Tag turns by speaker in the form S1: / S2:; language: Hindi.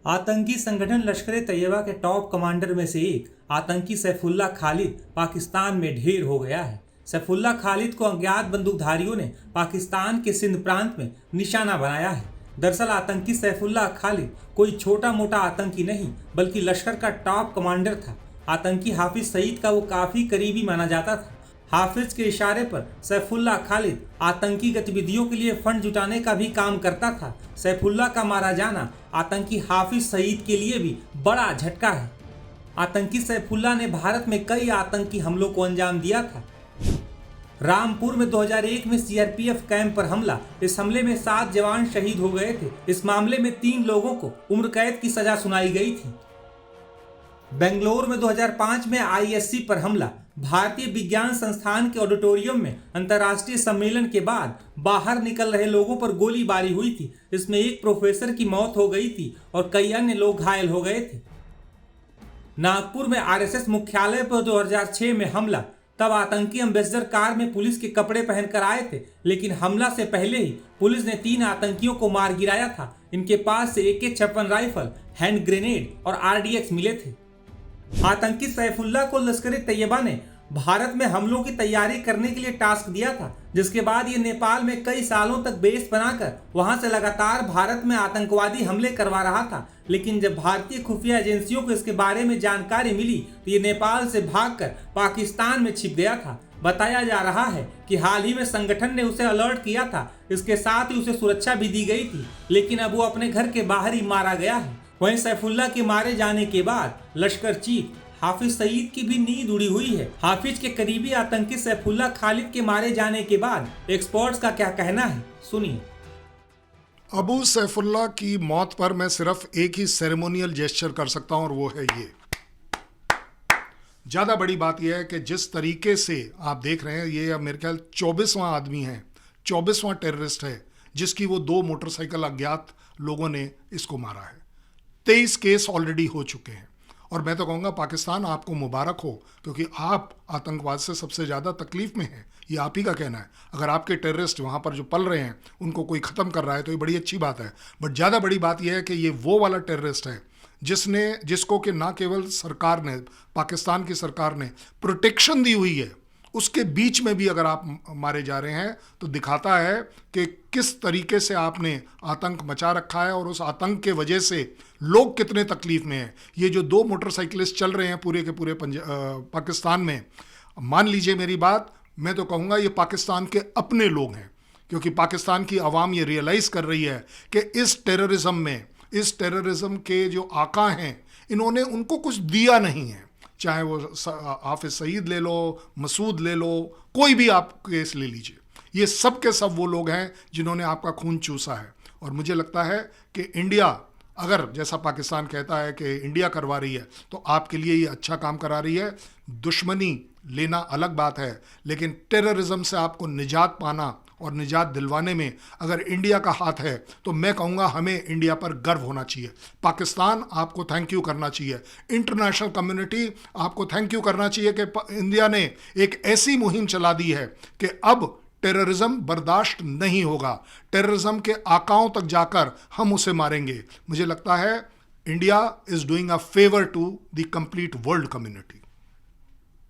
S1: आतंकी संगठन लश्कर-ए-तैयबा के टॉप कमांडर में से एक आतंकी सैफुल्लाह खालिद पाकिस्तान में ढेर हो गया है। सैफुल्लाह खालिद को अज्ञात बंदूकधारियों ने पाकिस्तान के सिंध प्रांत में निशाना बनाया है। दरअसल आतंकी सैफुल्लाह खालिद कोई छोटा मोटा आतंकी नहीं बल्कि लश्कर का टॉप कमांडर था। आतंकी हाफिज सईद का वो काफी करीबी माना जाता था। हाफिज के इशारे पर सैफुल्लाह खालिद आतंकी गतिविधियों के लिए फंड जुटाने का भी काम करता था। सैफुल्लाह का मारा जाना आतंकी हाफिज सईद के लिए भी बड़ा झटका है। आतंकी सैफुल्लाह ने भारत में कई आतंकी हमलों को अंजाम दिया था। रामपुर में 2001 में सीआरपीएफ कैंप पर हमला। इस हमले में 7 जवान शहीद हो गए थे। इस मामले में 3 लोगों को उम्र कैद की सजा सुनाई गई थी। बेंगलोर में 2005 में आईएससी पर हमला। भारतीय विज्ञान संस्थान के ऑडिटोरियम में अंतर्राष्ट्रीय सम्मेलन के बाद बाहर निकल रहे लोगों पर गोलीबारी हुई थी। इसमें एक प्रोफेसर की मौत हो गई थी और कई अन्य लोग घायल हो गए थे। नागपुर में आरएसएस मुख्यालय पर 2006 में हमला। तब आतंकी एम्बेसडर कार में पुलिस के कपड़े पहनकर आए थे, लेकिन हमला से पहले ही पुलिस ने 3 आतंकियों को मार गिराया था। इनके पास से AK-56 राइफल, हैंड ग्रेनेड और RDX मिले थे। आतंकी सैफुल्लाह को लश्कर-ए-तैयबा ने भारत में हमलों की तैयारी करने के लिए टास्क दिया था, जिसके बाद ये नेपाल में कई सालों तक बेस बनाकर वहां से लगातार भारत में आतंकवादी हमले करवा रहा था। लेकिन जब भारतीय खुफिया एजेंसियों को इसके बारे में जानकारी मिली तो ये नेपाल से भागकर पाकिस्तान में छिप गया था। बताया जा रहा है कि हाल ही में संगठन ने उसे अलर्ट किया था। इसके साथ ही उसे सुरक्षा भी दी गई थी, लेकिन अब वो अपने घर के बाहर ही मारा गया है। वहीं सैफुल्लाह के मारे जाने के बाद लश्कर चीफ हाफिज सईद की भी नींद उड़ी हुई है। हाफिज के करीबी आतंकी सैफुल्लाह खालिद के मारे जाने के बाद एक्सपर्ट्स का क्या कहना है, सुनिए।
S2: अबू सैफुल्लाह की मौत पर मैं सिर्फ एक ही सेरेमोनियल जेस्चर कर सकता हूं और वो है ये। ज़्यादा बड़ी बात यह है कि जिस तरीके से आप देख रहे हैं, ये अब मेरे ख्याल 24वां आदमी है, 24वां टेररिस्ट है जिसकी वो 2 मोटरसाइकिल अज्ञात लोगों ने इसको मारा है। 23 केस ऑलरेडी हो चुके हैं और मैं तो कहूँगा पाकिस्तान आपको मुबारक हो, क्योंकि आप आतंकवाद से सबसे ज़्यादा तकलीफ में हैं। ये आप ही का कहना है। अगर आपके टेररिस्ट वहाँ पर जो पल रहे हैं उनको कोई ख़त्म कर रहा है तो ये बड़ी अच्छी बात है। बट ज़्यादा बड़ी बात यह है कि ये वो वाला टेररिस्ट है जिसको कि ना केवल सरकार ने, पाकिस्तान की सरकार ने प्रोटेक्शन दी हुई है, उसके बीच में भी अगर आप मारे जा रहे हैं तो दिखाता है कि किस तरीके से आपने आतंक मचा रखा है और उस आतंक के वजह से लोग कितने तकलीफ में हैं। ये जो 2 मोटरसाइकिलिस्ट चल रहे हैं पूरे के पूरे पाकिस्तान में, मान लीजिए मेरी बात, मैं तो कहूँगा ये पाकिस्तान के अपने लोग हैं, क्योंकि पाकिस्तान की आवाम ये रियलाइज़ कर रही है कि इस टेररिज्म के जो आका हैं, इन्होंने उनको कुछ दिया नहीं है। चाहे वो हाफिज सईद ले लो, मसूद ले लो, कोई भी आप केस ले लीजिए, ये सब के सब वो लोग हैं जिन्होंने आपका खून चूसा है। और मुझे लगता है कि इंडिया, अगर जैसा पाकिस्तान कहता है कि इंडिया करवा रही है, तो आपके लिए ये अच्छा काम करा रही है। दुश्मनी लेना अलग बात है, लेकिन टेररिज्म से आपको निजात पाना और निजात दिलवाने में अगर इंडिया का हाथ है तो मैं कहूँगा हमें इंडिया पर गर्व होना चाहिए। पाकिस्तान आपको थैंक यू करना चाहिए, इंटरनेशनल कम्युनिटी आपको थैंक यू करना चाहिए कि इंडिया ने एक ऐसी मुहिम चला दी है कि अब टेररिज्म बर्दाश्त नहीं होगा। टेररिज्म के आकाओं तक जाकर हम उसे मारेंगे। मुझे लगता है India is doing a favour to the complete world community.